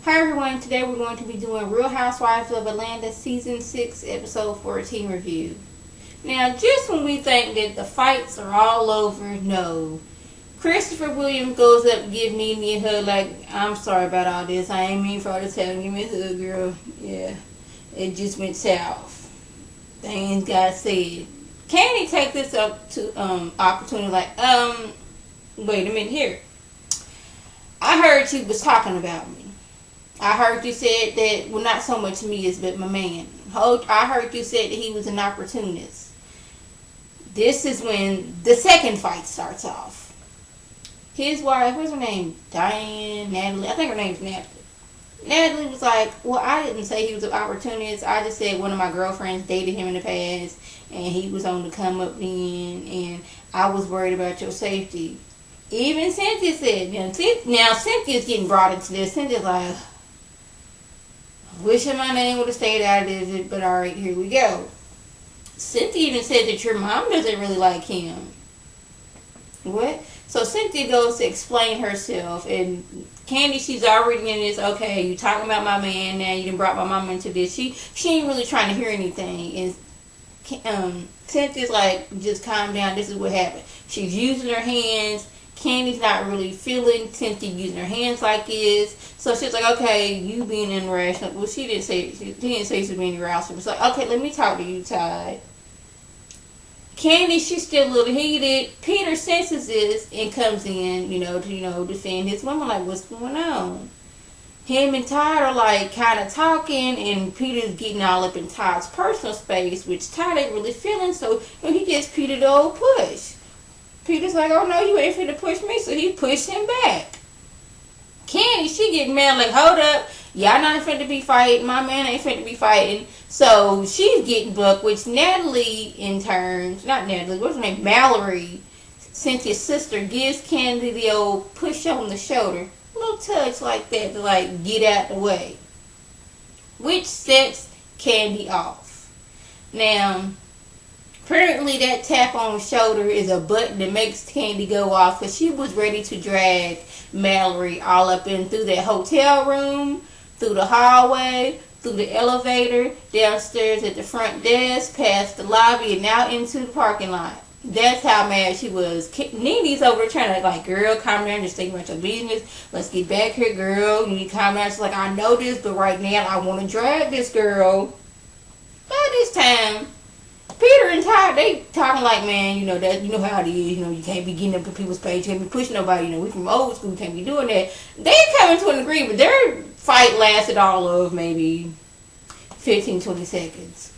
Hi everyone, today we're going to be doing Real Housewives of Atlanta Season 6 Episode 14 review. Now, just when we think that the fights are all over, no. Christopher Williams goes up and gives Nene a hug like, I'm sorry about all this. I ain't mean for all this having. Give me a hug, girl. Yeah, it just went south. Things got said. Candy take this up to opportunity like, wait a minute here. I heard you was talking about me. I heard you said that, well, not so much me as but my man. I heard you said that he was an opportunist. This is when the second fight starts off. His wife, what's her name? Natalie. I think her name's Natalie. Natalie was like, well, I didn't say he was an opportunist. I just said one of my girlfriends dated him in the past, and he was on the come up then, and I was worried about your safety. Even Cynthia said, now Cynthia's getting brought into this. Cynthia's like, wishing my name would have stayed out of it, but alright, here we go. Cynthia even said that your mom doesn't really like him. What? So Cynthia goes to explain herself, and Candy, she's already in this, okay, you talking about my man now, you done brought my mama into this. She ain't really trying to hear anything. And Cynthia's like, just calm down, this is what happened. She's using her hands. Candy's not really feeling Cynthia using her hands like this. So she's like, okay, you being irrational. Well, she didn't say she was being irrational. It's like, okay, let me talk to you, Todd. Candy, she's still a little heated. Peter senses this and comes in, to defend his woman. Like, what's going on? Him and Todd are like kind of talking, and Peter's getting all up in Todd's personal space, which Todd ain't really feeling. So he gives Peter the old push. Peter's like, oh no, you ain't finna push me, so he pushed him back. Candy, she getting mad like, hold up, y'all not finna be fighting, my man ain't finna be fighting. So she's getting bucked, which Natalie in turn, not Natalie, what's her name, Mallory, Cynthia's sister, gives Candy the old push on the shoulder, a little touch like that to like get out the way, which sets Candy off. Now, apparently that tap on the shoulder is a button that makes Candy go off, because she was ready to drag Mallory all up in through that hotel room, through the hallway, through the elevator, downstairs at the front desk, past the lobby, and now into the parking lot. That's how mad she was. Nene's over trying to like, girl, calm down, just think about your business. Let's get back here, girl. You need to calm down. She's like, I know this, but right now I want to drag this girl. By this time, Peter and Todd, they talking like, man, that how it is, you can't be getting up to people's page, you can't be pushing nobody, we from old school, can't be doing that. They coming to an agreement. Their fight lasted all of maybe 15-20 seconds.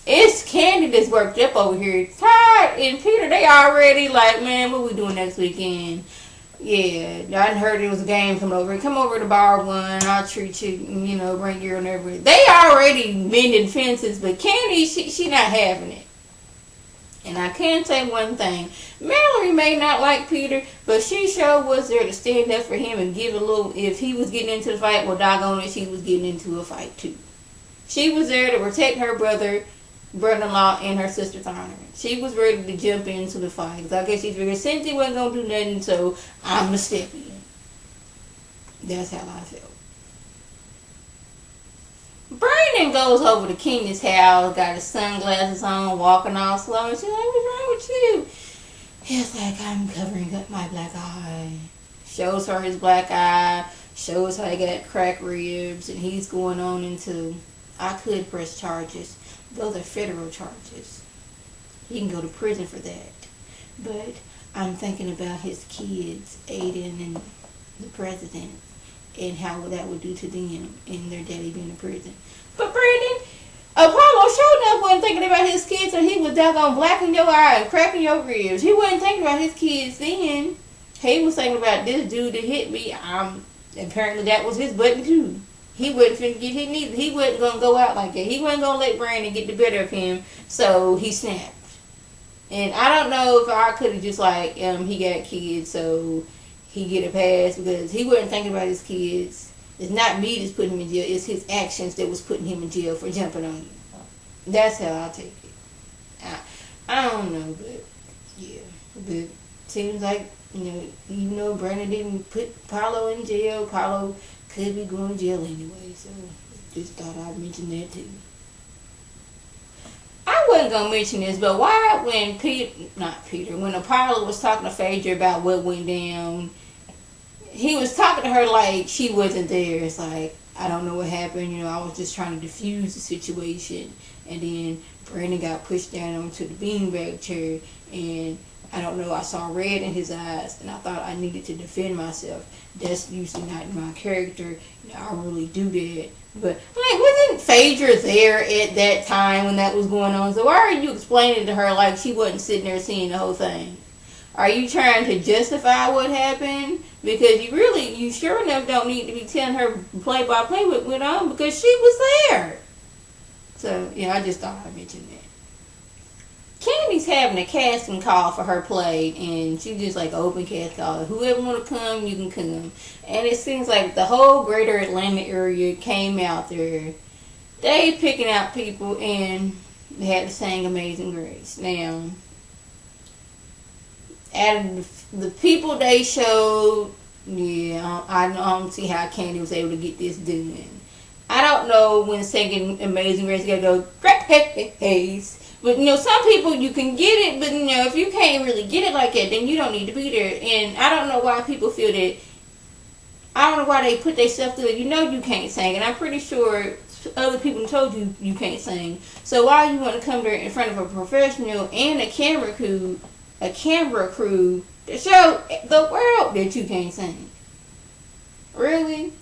It's Candy that's worked up over here. Todd and Peter, they already like, man, what we doing next weekend? Yeah, I heard it was a game coming over. Come over to bar one. I'll treat you, bring your and everything. They already mending fences, but Candy, she not having it. And I can say one thing. Mallory may not like Peter, but she sure was there to stand up for him and give a little, if he was getting into the fight, well, doggone it, she was getting into a fight too. She was there to protect her brother-in-law and her sister's honor. She was ready to jump into the fight. Because I guess she figured Cynthia wasn't going to do nothing, so I'm going to step in. That's how I felt. Brandon goes over to Kenya's house, got his sunglasses on, walking all slow, and she's like, what's wrong with you? He's like, I'm covering up my black eye. Shows her his black eye, shows how he got cracked ribs, and he's going on into, I could press charges. Those are federal charges. He can go to prison for that. But I'm thinking about his kids, Aiden and the president, and how that would do to them and their daddy being in prison. But Brandon, Apollo showed up wasn't thinking about his kids, and he was doggone blacking your eye and cracking your ribs. He wasn't thinking about his kids then. He was thinking about this dude that hit me. Apparently that was his button too. He wasn't finna get hit neither. He wasn't gonna go out like that. He wasn't gonna let Brandon get the better of him. So he snapped. And I don't know if I could have just like, he got kids, so he get a pass, because he wasn't thinking about his kids. It's not me that's putting him in jail. It's his actions that was putting him in jail for jumping on you. That's how I take it. I don't know, but yeah. But seems like, Brandon didn't put Paulo in jail. Paulo could be going to jail anyway, so just thought I'd mention that too. I wasn't gonna mention this, but why when Apollo was talking to Phaedra about what went down, he was talking to her like she wasn't there. It's like, I don't know what happened, I was just trying to diffuse the situation. And then Brandon got pushed down onto the beanbag chair, and I don't know, I saw red in his eyes, and I thought I needed to defend myself. That's usually not my character. I don't really do that. But, wasn't Phaedra there at that time when that was going on? So why are you explaining to her like she wasn't sitting there seeing the whole thing? Are you trying to justify what happened? Because you sure enough don't need to be telling her play-by-play what went on, because she was there. So, I just thought I'd mention that. Candy's having a casting call for her play, and she just open cast call. Whoever want to come, you can come. And it seems like the whole greater Atlanta area came out there. They picking out people, and they had to sing Amazing Grace. Now, out of the people they showed, I don't see how Candy was able to get this done. I don't know when singing Amazing Grace, you gotta go, Grace. But, some people, you can get it, but, if you can't really get it like that, then you don't need to be there. And I don't know why people feel that, I don't know why they put themselves through it. You can't sing, and I'm pretty sure other people told you you can't sing. So why you want to come there in front of a professional and a camera crew to show the world that you can't sing? Really?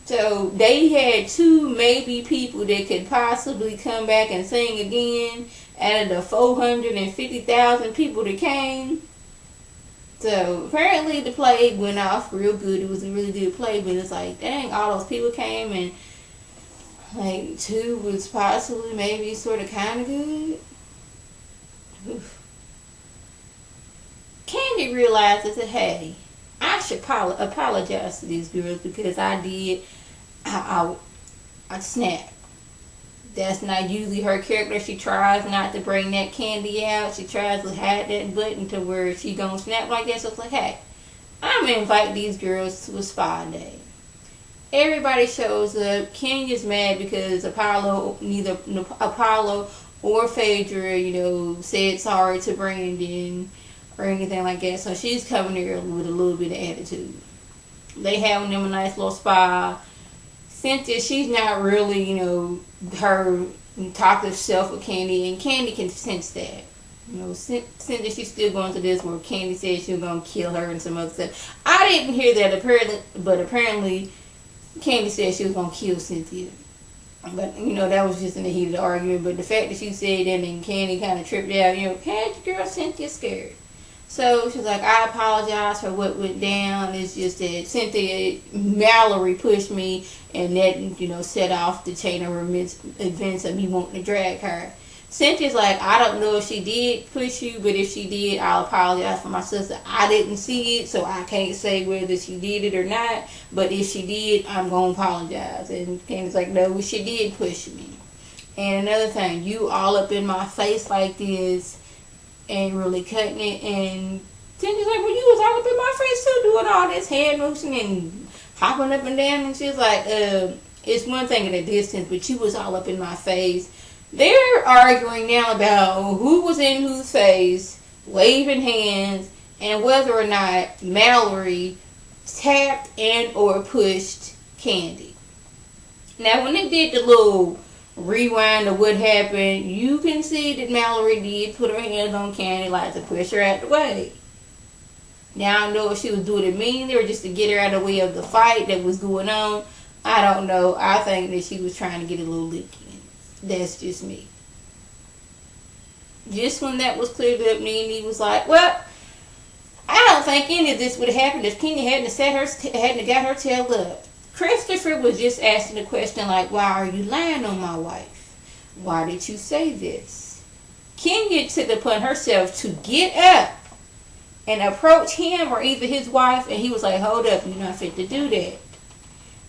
So they had 2 maybe people that could possibly come back and sing again out of the 450,000 people that came. So apparently the play went off real good. It was a really good play, but it's like, dang, all those people came, and 2 was possibly maybe sort of kind of good. Oof. Candy realizes that, hey, I should apologize to these girls because I snapped. That's not usually her character. She tries not to bring that Candy out. She tries to hide that button to where she gonna snap like that. So it's like, hey, I'm gonna invite these girls to a spa day. Everybody shows up. Kenya's mad because neither Apollo or Phaedra, said sorry to Brandon or anything like that. So she's coming here with a little bit of attitude. They having them a nice little spa. Cynthia, she's not really, her talkative self with Candy, and Candy can sense that. Cynthia, she's still going through this where Candy said she was going to kill her and some other stuff. I didn't hear that apparently Candy said she was going to kill Cynthia. But, that was just in the heat of the argument. But the fact that she said that and Candy kind of tripped out, had your girl Cynthia scared. So she's like, I apologize for what went down. It's just that Mallory pushed me, and that, set off the chain of events of me wanting to drag her. Cynthia's like, I don't know if she did push you, but if she did, I'll apologize for my sister. I didn't see it, so I can't say whether she did it or not. But if she did, I'm going to apologize. And Candy's like, no, she did push me. And another thing, you all up in my face like this, and really cutting it, and Cynthia's like, well, you was all up in my face too, doing all this hand motion and hopping up and down, and she's like, it's one thing at a distance, but you was all up in my face. They're arguing now about who was in whose face, waving hands, and whether or not Mallory tapped and or pushed Candy. Now, when they did the little rewind of what happened, you can see that Mallory did put her hands on Candy like to push her out the way. Now, I don't know if she was doing it meanly or just to get her out of the way of the fight that was going on. I don't know. I think that she was trying to get a little lick in. That's just me. Just when that was cleared up, Nene was like, well, I don't think any of this would have happened if Kenya hadn't got her tailed up. Christopher was just asking the question like, why are you lying on my wife? Why did you say this? Kenya took it upon herself to get up and approach him or either his wife, and he was like, hold up, you're not fit to do that.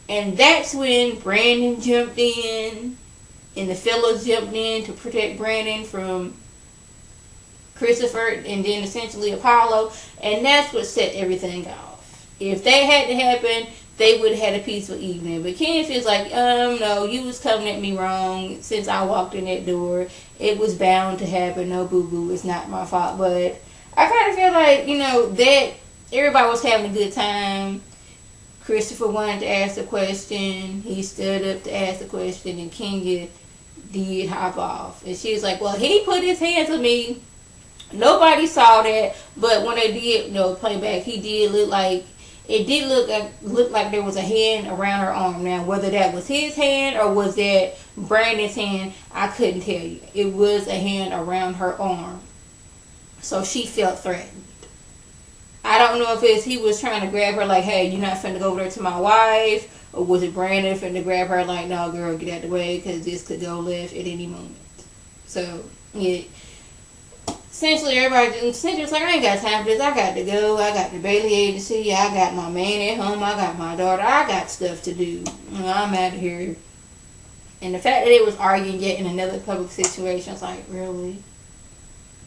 And that's when Brandon jumped in, and the fellows jumped in to protect Brandon from Christopher and then essentially Apollo, and that's what set everything off. If that hadn't happened, they would have had a peaceful evening. But Ken feels like, no, you was coming at me wrong since I walked in that door. It was bound to happen. No, boo-boo, it's not my fault. But I kind of feel like, that everybody was having a good time. Christopher wanted to ask the question. He stood up to ask the question, and Kenya did hop off. And she was like, well, he put his hands on me. Nobody saw that, but when they did, play back, he did look like, it did look like there was a hand around her arm. Now, whether that was his hand or was that Brandon's hand, I couldn't tell you. It was a hand around her arm. So she felt threatened. I don't know if he was trying to grab her like, hey, you're not finna go over there to my wife, or was it Brandon finna grab her like, no, girl, get out the way because this could go left at any moment. So, yeah. Essentially, everybody was like, I ain't got time for this. I got to go. I got the Bailey agency. I got my man at home. I got my daughter. I got stuff to do. I'm out of here. And the fact that they was arguing yet in another public situation, I was like, really?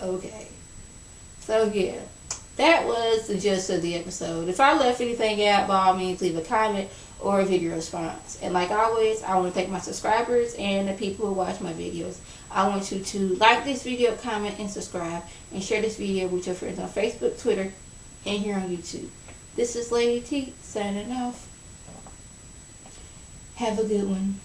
Okay. So, yeah. That was the gist of the episode. If I left anything out, by all means, leave a comment or a video response. And like always, I want to thank my subscribers and the people who watch my videos. I want you to like this video, comment, and subscribe. And share this video with your friends on Facebook, Twitter, and here on YouTube. This is Lady T signing off. Have a good one.